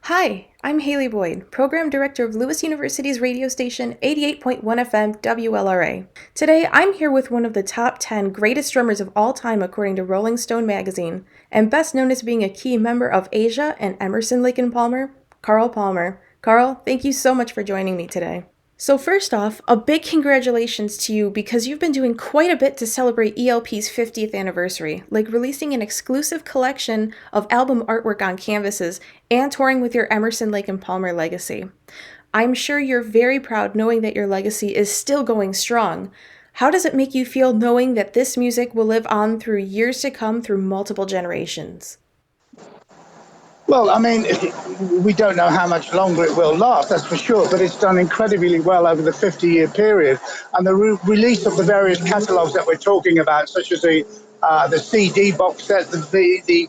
Hi, I'm Haley Boyd, Program Director of Lewis University's radio station 88.1 FM WLRA. Today, I'm here with one of the top 10 greatest drummers of all time according to Rolling Stone magazine, and best known as being a key member of Asia and Emerson, Lake and Palmer, Carl Palmer. Carl, thank you so much for joining me today. So first off, a big congratulations to you because you've been doing quite a bit to celebrate ELP's 50th anniversary, like releasing an exclusive collection of album artwork on canvases and touring with your Emerson, Lake and Palmer legacy. I'm sure you're very proud knowing that your legacy is still going strong. How does it make you feel knowing that this music will live on through years to come through multiple generations? Well, I mean, we don't know how much longer it will last, that's for sure, but it's done incredibly well over the 50-year period. And the release of the various catalogues that we're talking about, such as the CD box set, the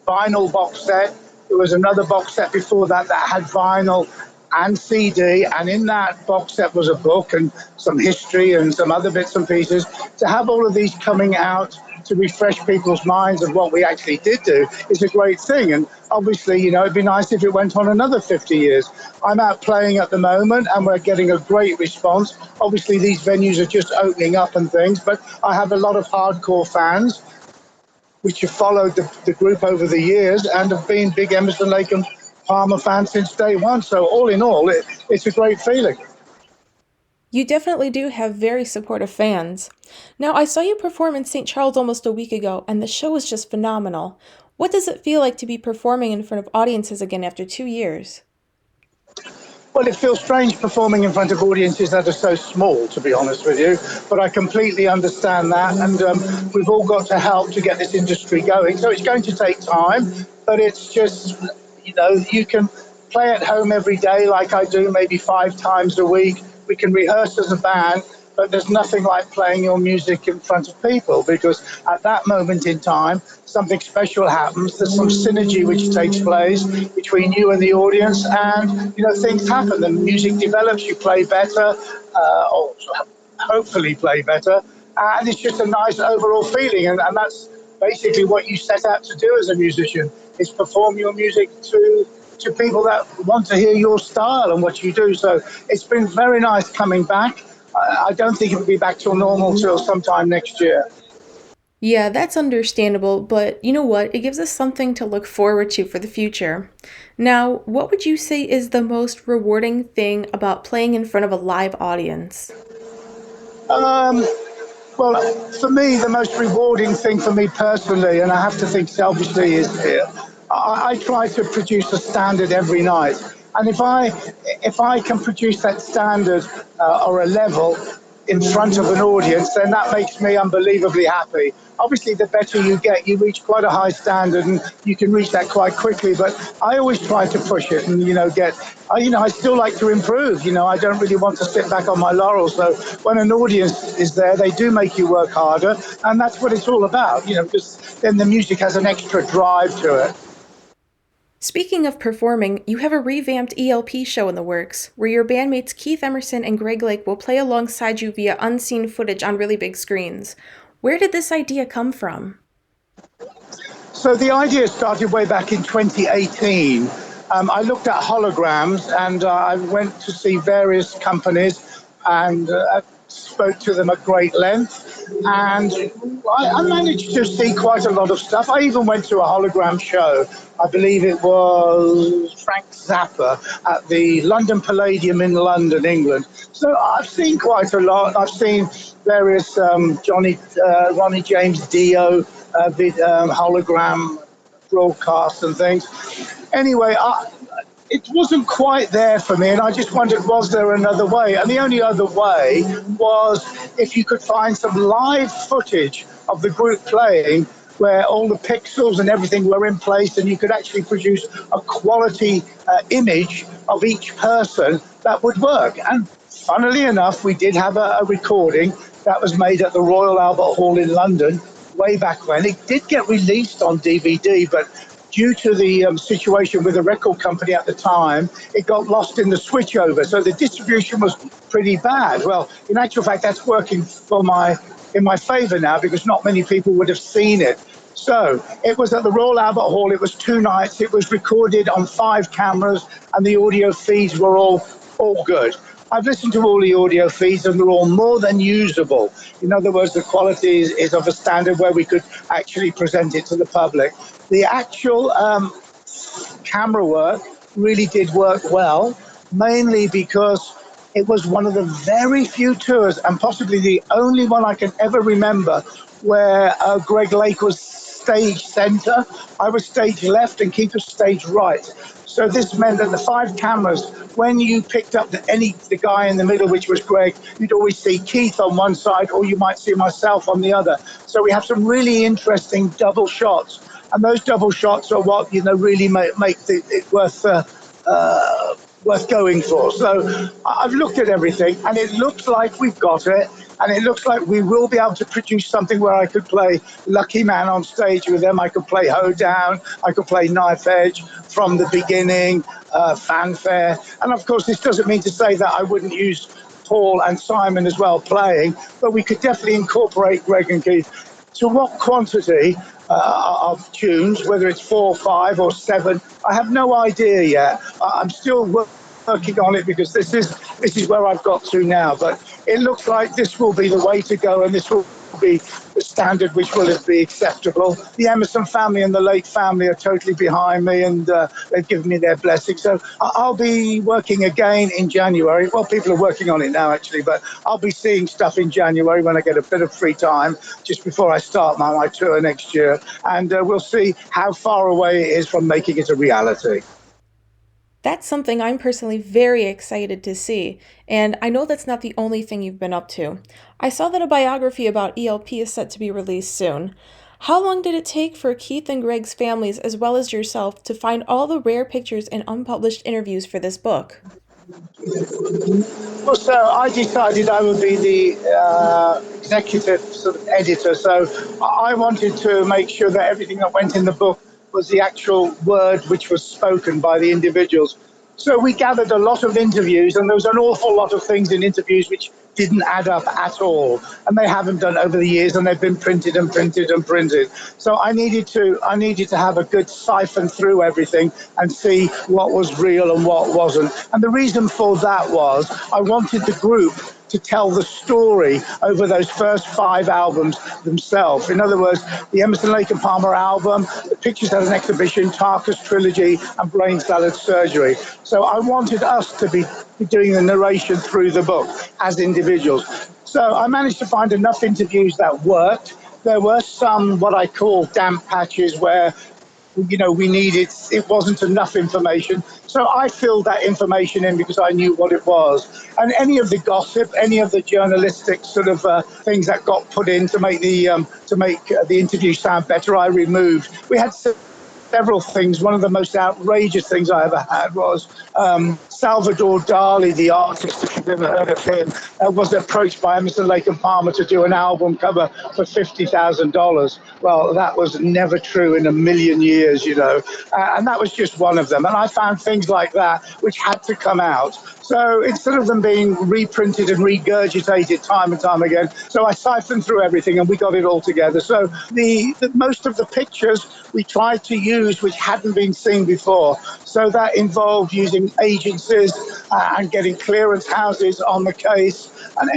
vinyl box set. There was another box set before that that had vinyl and CD, and in that box set was a book and some history and some other bits and pieces. To have all of these coming out to refresh people's minds of what we actually did do is a great thing. And obviously, you know, it'd be nice if it went on another 50 years. I'm out playing at the moment and we're getting a great response. Obviously, these venues are just opening up and things, but I have a lot of hardcore fans which have followed the group over the years and have been big Emerson, Lake and Palmer fans since day one. So all in all, it's a great feeling. You definitely do have very supportive fans. Now, I saw you perform in St. Charles almost a week ago, and the show was just phenomenal. What does it feel like to be performing in front of audiences again after 2 years? Well, it feels strange performing in front of audiences that are so small, to be honest with you, but I completely understand that, and we've all got to help to get this industry going. So it's going to take time, but it's just, you know, you can play at home every day like I do, maybe 5 times a week. We can rehearse as a band, but there's nothing like playing your music in front of people, because at that moment in time, something special happens. There's some synergy which takes place between you and the audience, and, you know, things happen. The music develops, you play better, or hopefully play better, and it's just a nice overall feeling, and that's basically what you set out to do as a musician, is perform your music to people that want to hear your style and what you do. So it's been very nice coming back. I don't think it'll be back till normal till sometime next year. Yeah, that's understandable, but you know what? It gives us something to look forward to for the future. Now, what would you say is the most rewarding thing about playing in front of a live audience? Well, for me, the most rewarding thing for me personally, and I have to think selfishly, is I try to produce a standard every night. And if I can produce that standard or a level in front of an audience, then that makes me unbelievably happy. Obviously, the better you get, you reach quite a high standard, and you can reach that quite quickly. But I always try to push it, and I still like to improve. You know, I don't really want to sit back on my laurels. So when an audience is there, they do make you work harder, and that's what it's all about. You know, because then the music has an extra drive to it. Speaking of performing, you have a revamped ELP show in the works, where your bandmates Keith Emerson and Greg Lake will play alongside you via unseen footage on really big screens. Where did this idea come from? So the idea started way back in 2018. I looked at holograms, and I went to see various companies and spoke to them at great length. And I managed to see quite a lot of stuff. I even went to a hologram show. I believe it was Frank Zappa at the London Palladium in London, England. So I've seen quite a lot. I've seen various Ronnie James Dio hologram broadcasts and things. Anyway, it wasn't quite there for me, and I just wondered, was there another way? And the only other way was if you could find some live footage of the group playing where all the pixels and everything were in place, and you could actually produce a quality image of each person that would work. And funnily enough, we did have a recording that was made at the Royal Albert Hall in London way back when. It did get released on DVD, but due to the situation with the record company at the time, it got lost in the switchover. So the distribution was pretty bad. Well, in actual fact, that's working in my favor now, because not many people would have seen it. So it was at the Royal Albert Hall. It was 2 nights. It was recorded on 5 cameras, and the audio feeds were all good. I've listened to all the audio feeds, and they're all more than usable. In other words, the quality is of a standard where we could actually present it to the public. The actual camera work really did work well, mainly because it was one of the very few tours, and possibly the only one I can ever remember, where Greg Lake was stage center. I was stage left and Keith was stage right. So this meant that the 5 cameras, when you picked up the guy in the middle, which was Greg, you'd always see Keith on one side, or you might see myself on the other. So we have some really interesting double shots. And those double shots are what, really make it worth going for. So I've looked at everything, and it looks like we've got it, and it looks like we will be able to produce something where I could play Lucky Man on stage with them. I could play Hoedown, I could play Knife Edge from the beginning, Fanfare. And of course, this doesn't mean to say that I wouldn't use Paul and Simon as well playing, but we could definitely incorporate Greg and Keith. To what quantity of tunes, whether it's 4, 5 or 7, I have no idea yet. I'm still working on it, because this is where I've got to now. But it looks like this will be the way to go, and this will be the standard which will be acceptable. The Emerson family and the Lake family are totally behind me, and they've given me their blessing. So I'll be working again in January. Well, people are working on it now, actually, but I'll be seeing stuff in January when I get a bit of free time, just before I start my tour next year. And we'll see how far away it is from making it a reality. That's something I'm personally very excited to see, and I know that's not the only thing you've been up to. I saw that a biography about ELP is set to be released soon. How long did it take for Keith and Greg's families, as well as yourself, to find all the rare pictures and unpublished interviews for this book? Well, so I decided I would be the executive sort of editor. So I wanted to make sure that everything that went in the book was the actual word which was spoken by the individuals. So we gathered a lot of interviews, and there was an awful lot of things in interviews which didn't add up at all, and they haven't done over the years, and they've been printed and printed and printed. So I needed to have a good siphon through everything and see what was real and what wasn't. And the reason for that was I wanted the group to tell the story over those first 5 albums themselves. In other words, the Emerson, Lake and Palmer album, the Pictures at an Exhibition, Tarkus Trilogy, and Brain Salad Surgery. So I wanted us to be doing the narration through the book as individuals. So I managed to find enough interviews that worked. There were some what I call damp patches where it wasn't enough information. So I filled that information in because I knew what it was. And any of the gossip, any of the journalistic sort of things that got put in to make the interview sound better, I removed. We had several things. One of the most outrageous things I ever had was Salvador Dali, the artist, if you've ever heard of him, was approached by Emerson, Lake and Palmer to do an album cover for $50,000. Well, that was never true in a million years, and that was just one of them. And I found things like that which had to come out. So instead of them being reprinted and regurgitated time and time again, so I siphoned through everything and we got it all together. So the most of the pictures we tried to use which hadn't been seen before. So that involved using agencies and getting clearance houses on the case. And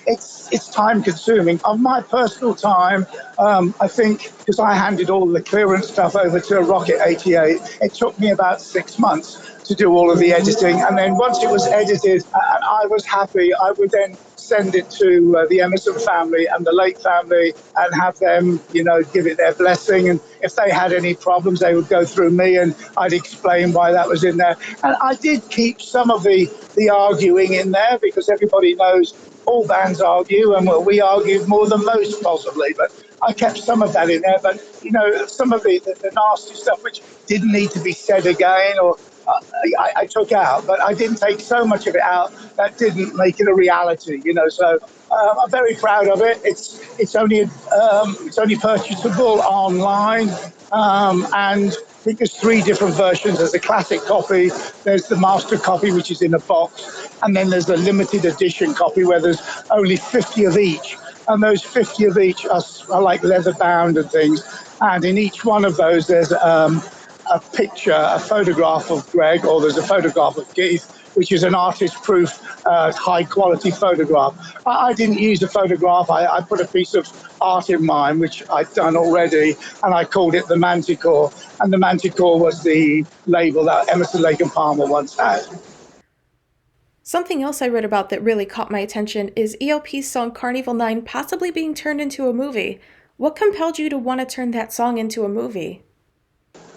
it's time consuming. On my personal time, I think, because I handed all the clearance stuff over to Rocket 88, it took me about 6 months to do all of the editing. And then once it was edited and I was happy, I would then send it to the Emerson family and the Lake family and have them, give it their blessing. And if they had any problems, they would go through me and I'd explain why that was in there. And I did keep some of the arguing in there, because everybody knows all bands argue, and we argue more than most possibly. But I kept some of that in there. But, some of the nasty stuff which didn't need to be said again, or I took out, but I didn't take so much of it out that didn't make it a reality, So I'm very proud of it. It's only purchasable online, and I think there's 3 different versions. There's a classic copy, there's the master copy, which is in a box, and then there's a limited edition copy where there's only 50 of each. and those 50 of each are like leather bound and things. And in each one of those, there's a picture, a photograph of Greg, or there's a photograph of Keith, which is an artist-proof, high-quality photograph. I didn't use a photograph. I put a piece of art in mine, which I'd done already, and I called it the Manticore. And the Manticore was the label that Emerson, Lake and Palmer once had. Something else I read about that really caught my attention is ELP's song Carnival 9 possibly being turned into a movie. What compelled you to want to turn that song into a movie?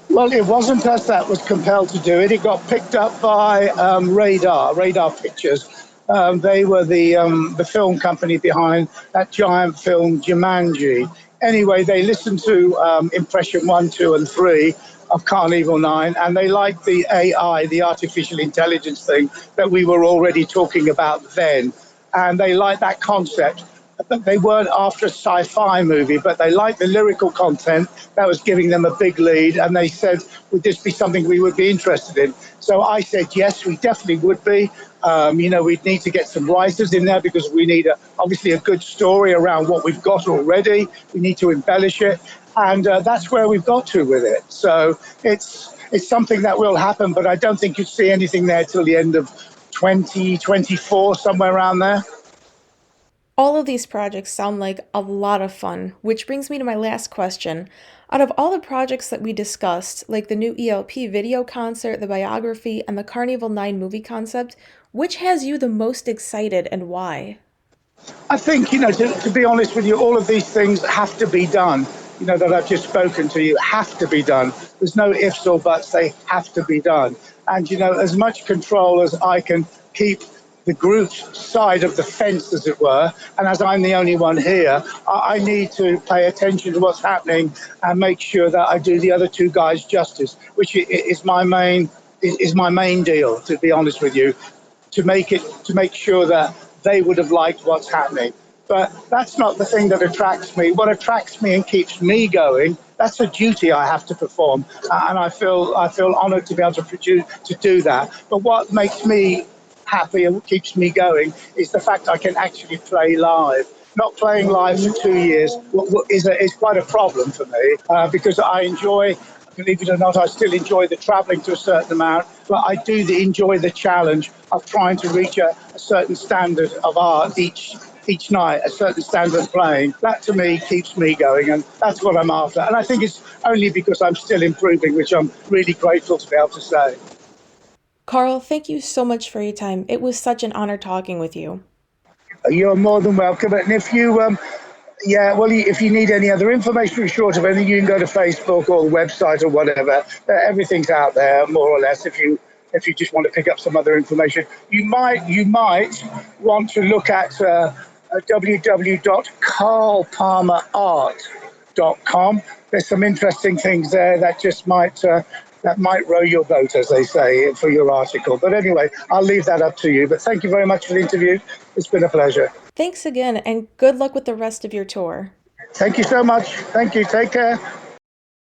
Well, it wasn't us that was compelled to do it. It got picked up by Radar Pictures. They were the film company behind that giant film Jumanji. Anyway, they listened to Impression 1, 2, and 3 of Carnival 9, and they liked the AI, the artificial intelligence thing that we were already talking about then. And they liked that concept. But they weren't after a sci-fi movie, but they liked the lyrical content that was giving them a big lead, and they said, would this be something we would be interested in? So I said, yes, we definitely would be. We'd need to get some writers in there because we need obviously a good story around what we've got already. We need to embellish it, and that's where we've got to with it. So it's something that will happen, but I don't think you'll see anything there till the end of 2024, somewhere around there. All of these projects sound like a lot of fun, which brings me to my last question. Out of all the projects that we discussed, like the new ELP video concert, the biography, and the Carnival 9 movie concept, which has you the most excited and why? I think, to be honest with you, all of these things have to be done, that I've just spoken to you, have to be done. There's no ifs or buts, they have to be done. And, as much control as I can keep the group's side of the fence, as it were, and as I'm the only one here, I need to pay attention to what's happening and make sure that I do the other two guys justice, which is my main deal, to be honest with you, to make sure that they would have liked what's happening. But that's not the thing that attracts me. What attracts me and keeps me going, that's a duty I have to perform, and I feel honoured to be able to do that. But what makes me happy and what keeps me going is the fact I can actually play live. Not playing live for 2 years is quite a problem for me because I enjoy, believe it or not, I still enjoy the travelling to a certain amount, but I do enjoy the challenge of trying to reach a certain standard of art each night, a certain standard of playing. That to me keeps me going, and that's what I'm after. And I think it's only because I'm still improving, which I'm really grateful to be able to say. Carl, thank you so much for your time. It was such an honor talking with you. You're more than welcome. And if you if you need any other information short of anything, you can go to Facebook or the website or whatever. Everything's out there, more or less. If you just want to pick up some other information, you might want to look at www.carlpalmerart.com. There's some interesting things there that just might row your boat, as they say, for your article. But anyway, I'll leave that up to you. But thank you very much for the interview. It's been a pleasure. Thanks again, and good luck with the rest of your tour. Thank you so much. Thank you. Take care.